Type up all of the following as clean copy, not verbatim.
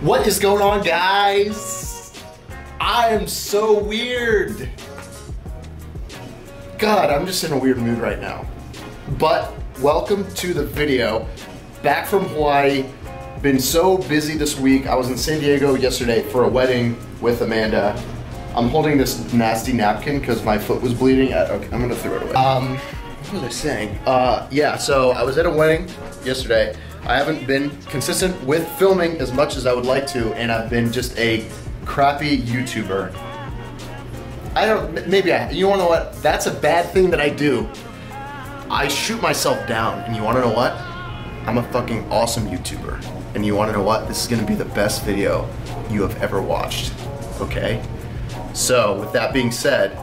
What is going on, guys? I am so weird. God, I'm just in a weird mood right now. But welcome to the video. Back from Hawaii. Been so busy this week. I was in San Diego yesterday for a wedding with Amanda. I'm holding this nasty napkin because my foot was bleeding. Okay, I'm gonna throw it away. What was I saying? Yeah, so I was at a wedding yesterday. I haven't been consistent with filming as much as I would like to, and I've been just a crappy YouTuber. You wanna know what? That's a bad thing that I do. I shoot myself down, and you wanna know what? I'm a fucking awesome YouTuber. And you wanna know what? This is gonna be the best video you have ever watched, okay? So, with that being said,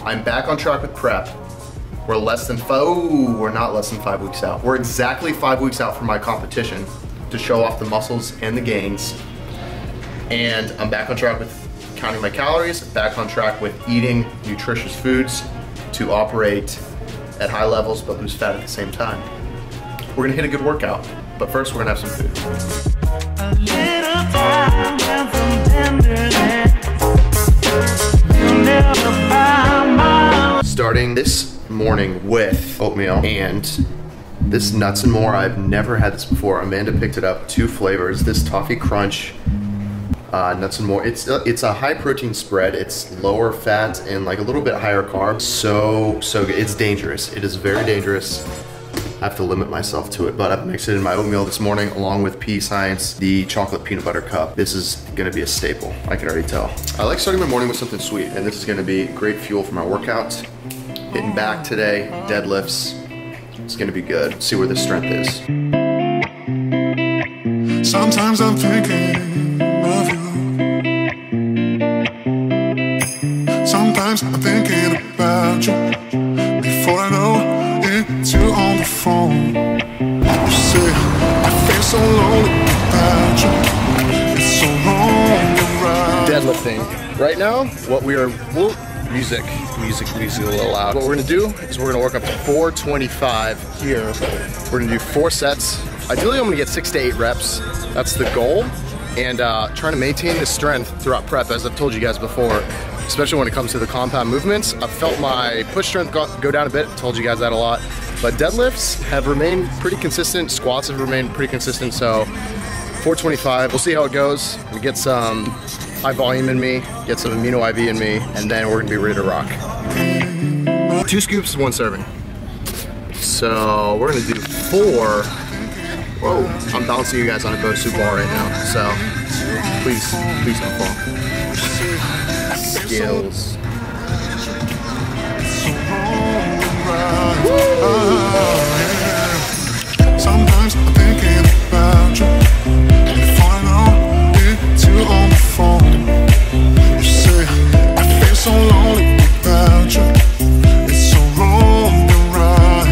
I'm back on track with prep. We're not less than 5 weeks out. We're exactly 5 weeks out from my competition to show off the muscles and the gains. And I'm back on track with counting my calories, back on track with eating nutritious foods to operate at high levels but lose fat at the same time. We're gonna hit a good workout, but first we're gonna have some food. A little time and some tenderness. Starting this morning with oatmeal and this Nuts and More. I've never had this before. Amanda picked it up, 2 flavors. This Toffee Crunch Nuts and More. It's a high protein spread. It's lower fat and like a little bit higher carb. So good. It's dangerous. It is very dangerous. I have to limit myself to it, but I've mixed it in my oatmeal this morning along with P Science, the chocolate peanut butter cup. This is gonna be a staple, I can already tell. I like starting my morning with something sweet, and this is gonna be great fuel for my workouts. Hitting back today, deadlifts. It's gonna be good. Let's see where the strength is. Sometimes I'm thinking of you. Sometimes I'm thinking about you. Before I know it's you on the phone. You say I feel so lonely without you. It's so long and right. Deadlifting. Right now, music a little loud. What we're gonna do is we're gonna work up to 425 here. We're gonna do 4 sets. Ideally, I'm gonna get 6 to 8 reps. That's the goal. And trying to maintain the strength throughout prep, as I've told you guys before, especially when it comes to the compound movements. I've felt my push strength go down a bit, told you guys that a lot. But deadlifts have remained pretty consistent, squats have remained pretty consistent, so 425, we'll see how it goes. We get some high volume in me, get some amino IV in me, and then we're gonna be ready to rock. 2 scoops, 1 serving. So we're gonna do 4. Whoa, I'm bouncing you guys on a BOSU ball right now, so please don't fall. Skills. Sometimes I'm thinking about you. Before I know it's you on the phone. You say I feel so lonely without you. It's so wrong and right.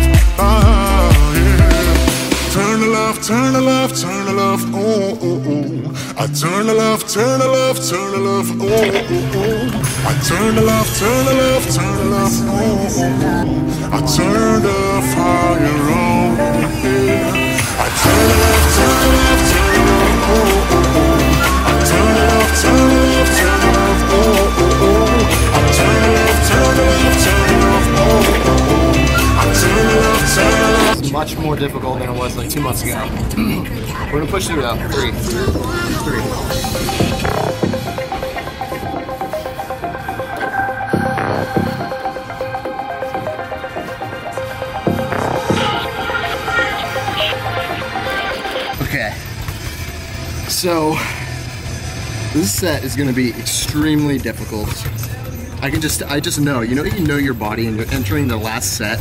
Turn the love, turn the love, turn the love, oh, oh, oh. I turn the love, turn the love, turn the love, oh, oh, oh. I turn the love, turn the love, turn the love, oh, oh, oh. I turn the fire on, yeah. I turn the love, turn the love, turn the love, oh, oh, oh. I turn the love, turn the love, turn the love, oh, oh, oh. I turn the love, turn the love, turn the love, oh, oh, oh. I turn the love, turn the love. It's much more difficult than it was like 2 months ago. We're gonna push through now. 3. Okay. So this set is gonna be extremely difficult. I just know, you know your body, and you're entering the last set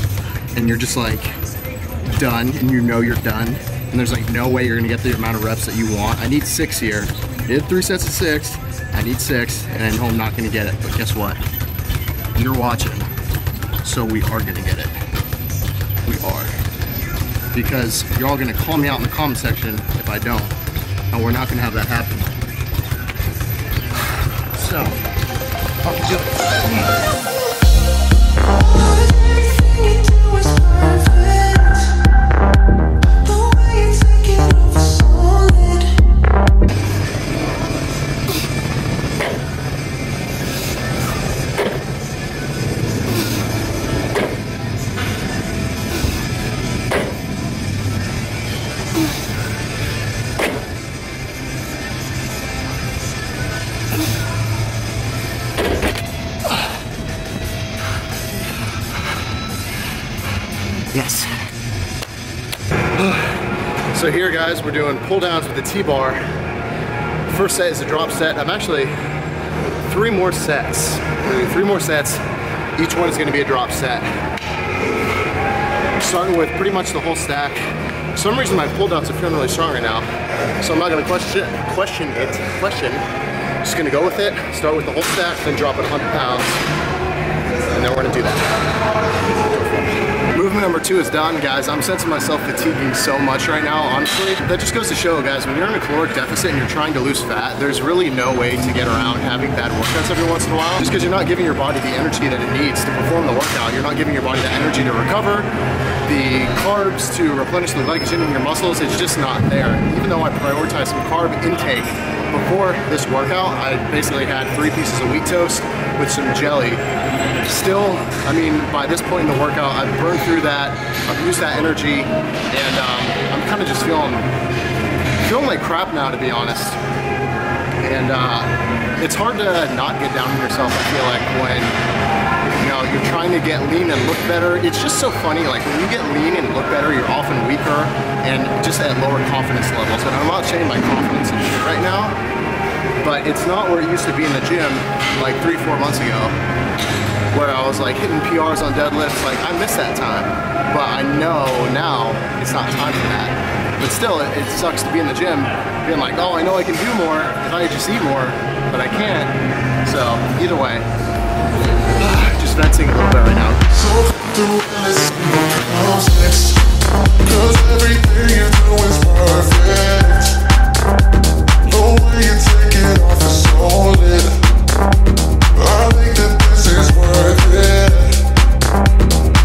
and you're just like done, and you know you're done, and there's like no way you're gonna get the amount of reps that you want. I need 6 here. I did 3 sets of 6. I need 6, and I know I'm not gonna get it, but guess what? You're watching, so we are gonna get it. We are. Because you're all gonna call me out in the comment section if I don't, and we're not gonna have that happen. So, fucking do it. So here guys, we're doing pull downs with the T-bar. First set is a drop set. I'm actually 3 more sets. We're gonna do 3 more sets. Each one is gonna be a drop set. Starting with pretty much the whole stack. For some reason my pull downs are feeling really strong right now. So I'm not gonna question it. Just gonna go with it, start with the whole stack, then drop it 100 pounds. And then we're gonna do that. Movement number 2 is done, guys. I'm sensing myself fatiguing so much right now, honestly. That just goes to show, guys, when you're in a caloric deficit and you're trying to lose fat, there's really no way to get around having bad workouts every once in a while. Just because you're not giving your body the energy that it needs to perform the workout. You're not giving your body the energy to recover, the carbs to replenish the glycogen in your muscles. It's just not there. Even though I prioritize some carb intake before this workout, I basically had 3 pieces of wheat toast with some jelly. Still, I mean, by this point in the workout, I've burned through that, I've used that energy, and I'm kind of just feeling like crap now, to be honest. And it's hard to not get down on yourself, I feel like, when you're trying to get lean and look better. It's just so funny, like when you get lean and look better, you're often weaker and just at lower confidence levels. And I'm not saying my confidence is shit right now, but it's not where it used to be in the gym like 3-4 months ago, where I was like hitting PRs on deadlifts. Like, I miss that time, but I know now it's not time for that. But still, it sucks to be in the gym being like, oh, I know I can do more if I just eat more, but I can't. So either way, just venting a little bit right now. Cause everything you do is perfect. The way you take it off is solid. I think that this is worth it.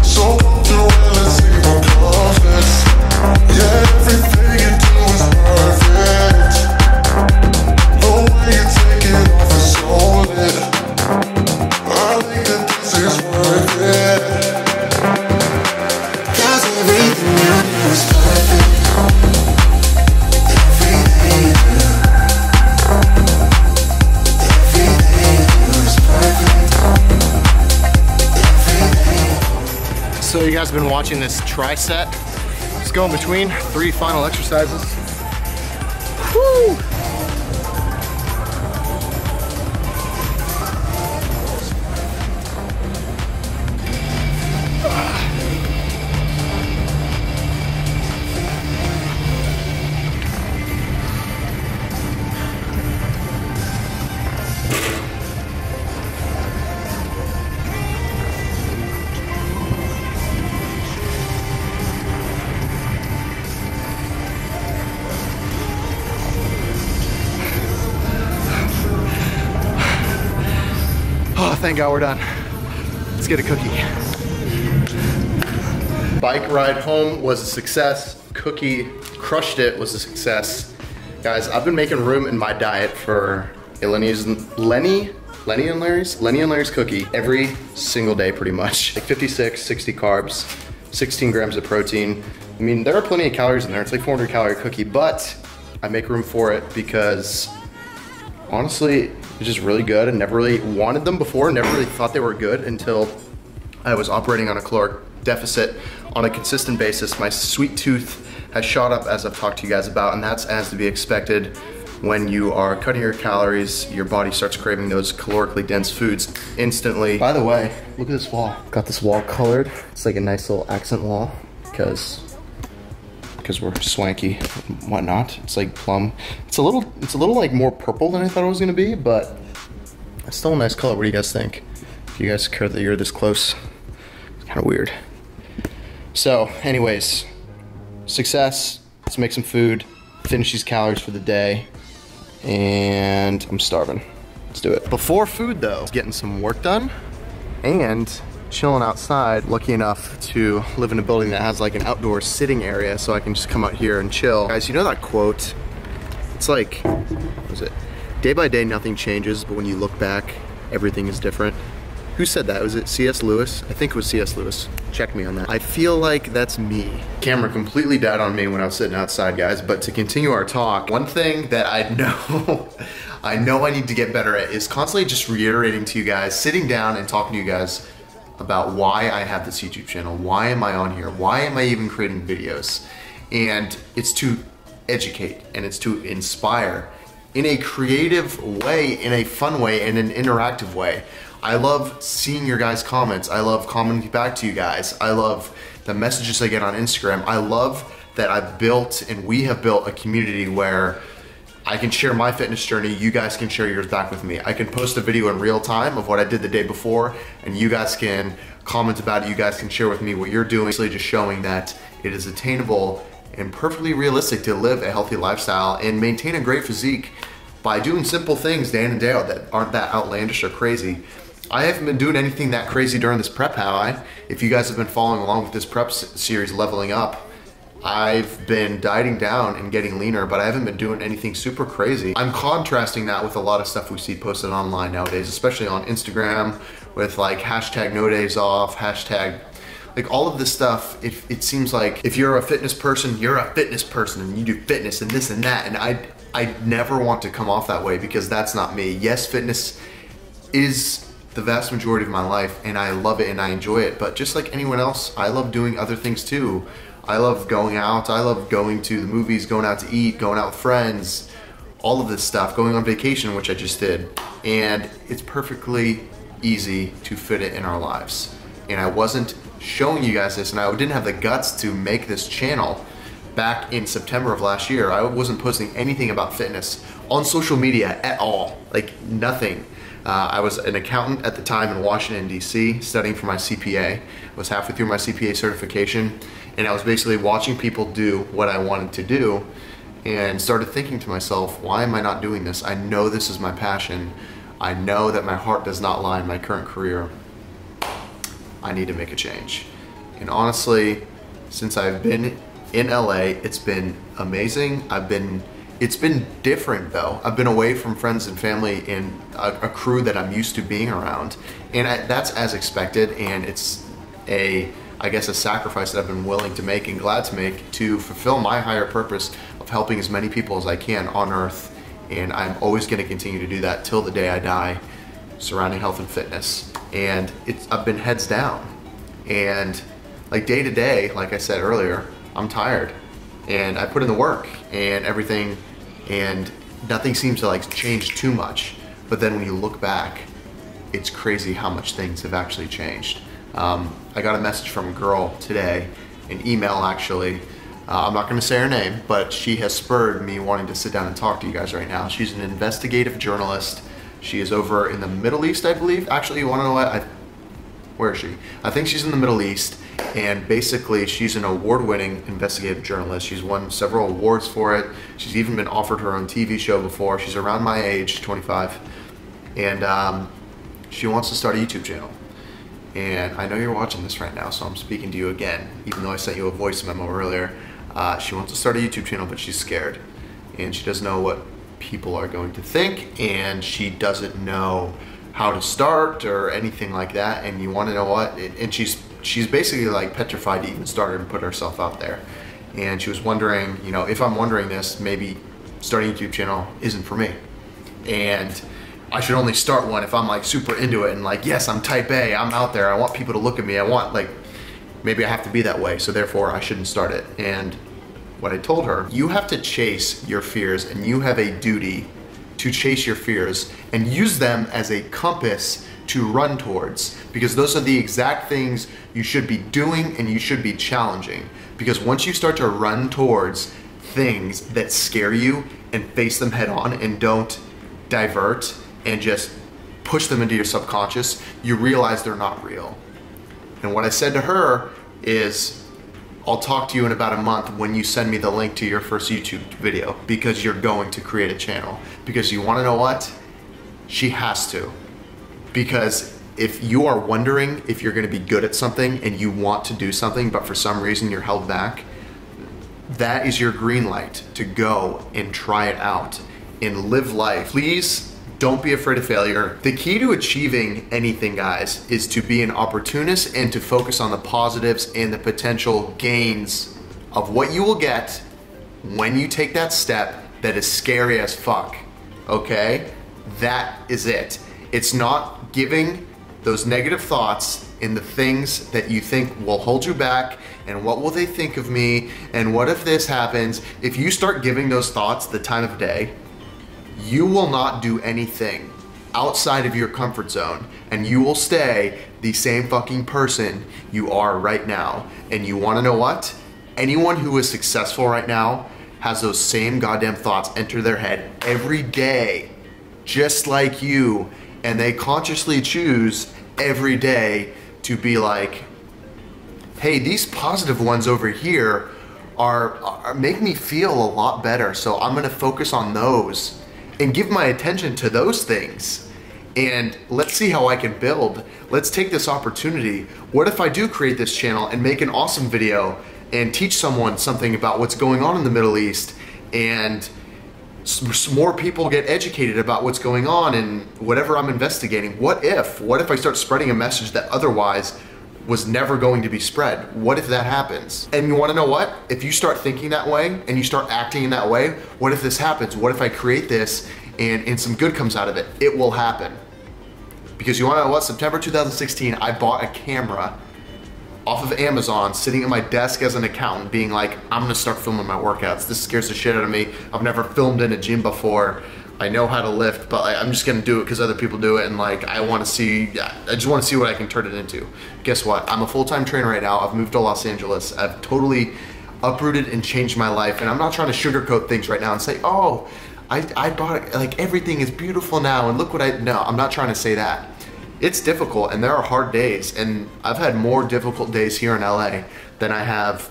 So come through and let's see my confidence. Yeah, everything you do is perfect. The way you take it off is solid. I think that this is worth it. Cause everything you do is perfect. Everything you do. So you guys have been watching this tri-set. Just going between 3 final exercises. Woo! Oh, thank God we're done. Let's get a cookie. Bike ride home was a success. Cookie crushed it, was a success. Guys, I've been making room in my diet for a Lenny and Larry's cookie every single day pretty much. Like 56, 60 carbs, 16 grams of protein. I mean, there are plenty of calories in there. It's like 400 calorie cookie, but I make room for it because honestly, it's just really good. I never really wanted them before, never really thought they were good until I was operating on a caloric deficit on a consistent basis. My sweet tooth has shot up, as I've talked to you guys about, and that's as to be expected. When you are cutting your calories, your body starts craving those calorically dense foods instantly. By the way, look at this wall. Got this wall colored. It's like a nice little accent wall because we're swanky and whatnot. It's like plum. It's a little like more purple than I thought it was gonna be, but it's still a nice color. What do you guys think? If you guys care that you're this close, it's kind of weird. So anyways, success. Let's make some food, finish these calories for the day, and I'm starving. Let's do it. Before food though, getting some work done and chilling outside. Lucky enough to live in a building that has like an outdoor sitting area, so I can just come out here and chill. Guys, you know that quote? It's like, what is it? Day by day, nothing changes, but when you look back, everything is different. Who said that? Was it C.S. Lewis? I think it was C.S. Lewis. Check me on that. I feel like that's me. Camera completely died on me when I was sitting outside, guys, but to continue our talk, one thing that I know I need to get better at is constantly just reiterating to you guys, sitting down and talking to you guys about why I have this YouTube channel. Why am I on here? Why am I even creating videos? and it's to educate and it's to inspire in a creative way, in a fun way, in an interactive way. I love seeing your guys' comments. I love commenting back to you guys. I love the messages I get on Instagram. I love that I've built and we have built a community where I can share my fitness journey, you guys can share yours back with me. I can post a video in real time of what I did the day before, and you guys can comment about it, you guys can share with me what you're doing. Basically just showing that it is attainable and perfectly realistic to live a healthy lifestyle and maintain a great physique by doing simple things day in and day out that aren't that outlandish or crazy. I haven't been doing anything that crazy during this prep, have I? If you guys have been following along with this prep series, Leveling Up, I've been dieting down and getting leaner, but I haven't been doing anything super crazy. I'm contrasting that with a lot of stuff we see posted online nowadays, especially on Instagram with like hashtag no days off, hashtag, like all of this stuff. It seems like if you're a fitness person, you're a fitness person and you do fitness and this and that. And I never want to come off that way because that's not me. Yes, fitness is the vast majority of my life and I love it and I enjoy it, but just like anyone else, I love doing other things too. I love going out, I love going to the movies, going out to eat, going out with friends, all of this stuff, going on vacation, which I just did. And it's perfectly easy to fit it in our lives. And I wasn't showing you guys this, and I didn't have the guts to make this channel back in September of last year. I wasn't posting anything about fitness on social media at all, like nothing. I was an accountant at the time in Washington, D.C., studying for my CPA. I was halfway through my CPA certification, and I was basically watching people do what I wanted to do and started thinking to myself, why am I not doing this? I know this is my passion. I know that my heart does not lie in my current career. I need to make a change. And honestly, since I've been in LA, it's been amazing. It's been different though. I've been away from friends and family and a crew that I'm used to being around. And that's as expected, and it's I guess a sacrifice that I've been willing to make and glad to make to fulfill my higher purpose of helping as many people as I can on earth. And I'm always gonna continue to do that till the day I die, surrounding health and fitness. And I've been heads down. And like day to day, like I said earlier, I'm tired. And I put in the work and everything, and nothing seems to like change too much. But then when you look back, it's crazy how much things have actually changed. I got a message from a girl today, an email actually. I'm not gonna say her name, but she has spurred me wanting to sit down and talk to you guys right now. She's an investigative journalist. She is over in the Middle East, I believe. Actually, you wanna know what? Where is she? I think she's in the Middle East. And basically she's an award-winning investigative journalist. She's won several awards for it. She's even been offered her own TV show before. She's around my age, 25. And she wants to start a YouTube channel. And I know you're watching this right now, so I'm speaking to you again, even though I sent you a voice memo earlier. She wants to start a YouTube channel, but she's scared. And she doesn't know what people are going to think, and she doesn't know how to start or anything like that. And you want to know what? And she's basically like petrified to even start and put herself out there. And she was wondering, you know, if I'm wondering this, maybe starting a YouTube channel isn't for me. And I should only start one if I'm like super into it and like, yes, I'm type A, I'm out there, I want people to look at me, I want like, maybe I have to be that way, so therefore I shouldn't start it. And what I told her, you have to chase your fears, and you have a duty to chase your fears and use them as a compass to run towards, because those are the exact things you should be doing and you should be challenging. Because once you start to run towards things that scare you and face them head on and don't divert and just push them into your subconscious, you realize they're not real. And what I said to her is, I'll talk to you in about a month when you send me the link to your first YouTube video, because you're going to create a channel. Because you wanna know what? She has to. Because if you are wondering if you're gonna be good at something and you want to do something, but for some reason you're held back, that is your green light to go and try it out and live life. Please don't be afraid of failure. The key to achieving anything, guys, is to be an opportunist and to focus on the positives and the potential gains of what you will get when you take that step that is scary as fuck, okay? That is it. It's not giving those negative thoughts and the things that you think will hold you back, and what will they think of me, and what if this happens, if you start giving those thoughts the time of day, you will not do anything outside of your comfort zone, and you will stay the same fucking person you are right now. And you wanna know what? Anyone who is successful right now has those same goddamn thoughts enter their head every day, just like you, and they consciously choose every day to be like, hey, these positive ones over here are make me feel a lot better, so I'm gonna focus on those and give my attention to those things. And let's see how I can build. Let's take this opportunity. What if I do create this channel and make an awesome video and teach someone something about what's going on in the Middle East, and some more people get educated about what's going on and whatever I'm investigating? What if I start spreading a message that otherwise was never going to be spread? What if that happens? And you wanna know what? If you start thinking that way and you start acting in that way, what if this happens? What if I create this and some good comes out of it? It will happen. Because you wanna know what? September 2016, I bought a camera off of Amazon, sitting at my desk as an accountant, being like, I'm gonna start filming my workouts. This scares the shit out of me. I've never filmed in a gym before. I know how to lift, but I'm just gonna do it because other people do it, and like, I just wanna see what I can turn it into. Guess what? I'm a full-time trainer right now. I've moved to Los Angeles. I've totally uprooted and changed my life, and I'm not trying to sugarcoat things right now and say, oh, I bought it, like everything is beautiful now, and look what no, I'm not trying to say that. It's difficult, and there are hard days, and I've had more difficult days here in LA than I have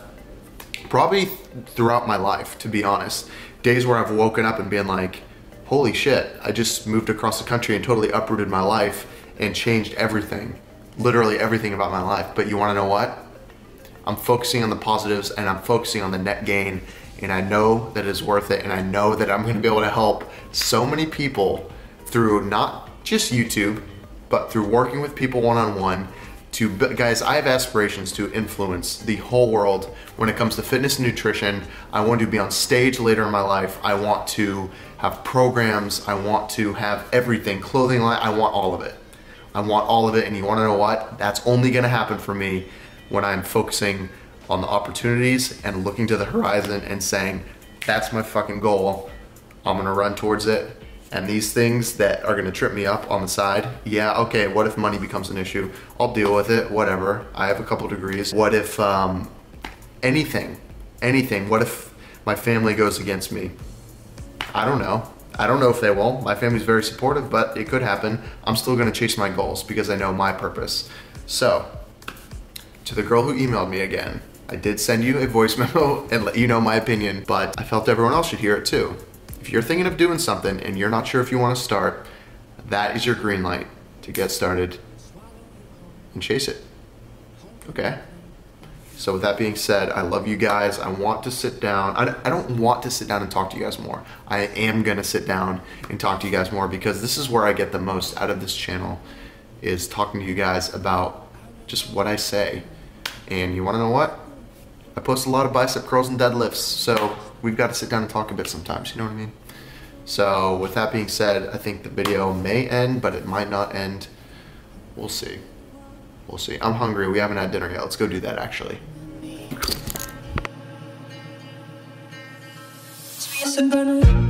probably throughout my life, to be honest. Days where I've woken up and been like, holy shit, I just moved across the country and totally uprooted my life and changed everything, literally everything about my life. But you wanna know what? I'm focusing on the positives, and I'm focusing on the net gain, and I know that it's worth it, and I know that I'm gonna be able to help so many people through not just YouTube, but through working with people one-on-one. Guys, I have aspirations to influence the whole world when it comes to fitness and nutrition. I want to be on stage later in my life. I want to have programs. I want to have everything, clothing line. I want all of it. I want all of it, and you wanna know what? That's only gonna happen for me when I'm focusing on the opportunities and looking to the horizon and saying, that's my fucking goal. I'm gonna run towards it. And these things that are gonna trip me up on the side, yeah, okay, what if money becomes an issue? I'll deal with it, whatever. I have a couple degrees. What if anything, what if my family goes against me? I don't know. I don't know if they will. My family's very supportive, but it could happen. I'm still gonna chase my goals because I know my purpose. So, to the girl who emailed me again, I did send you a voice memo and let you know my opinion, but I felt everyone else should hear it too. If you're thinking of doing something and you're not sure if you want to start, that is your green light to get started and chase it. Okay? So with that being said, I love you guys. I want to sit down. I don't want to sit down and talk to you guys more. I am gonna sit down and talk to you guys more, because this is where I get the most out of this channel, is talking to you guys about just what I say. And you wanna know what? I post a lot of bicep curls and deadlifts, so we've got to sit down and talk a bit sometimes, you know what I mean? So with that being said, I think the video may end, but it might not end. We'll see. We'll see. I'm hungry. We haven't had dinner yet. Let's go do that, actually. Sweet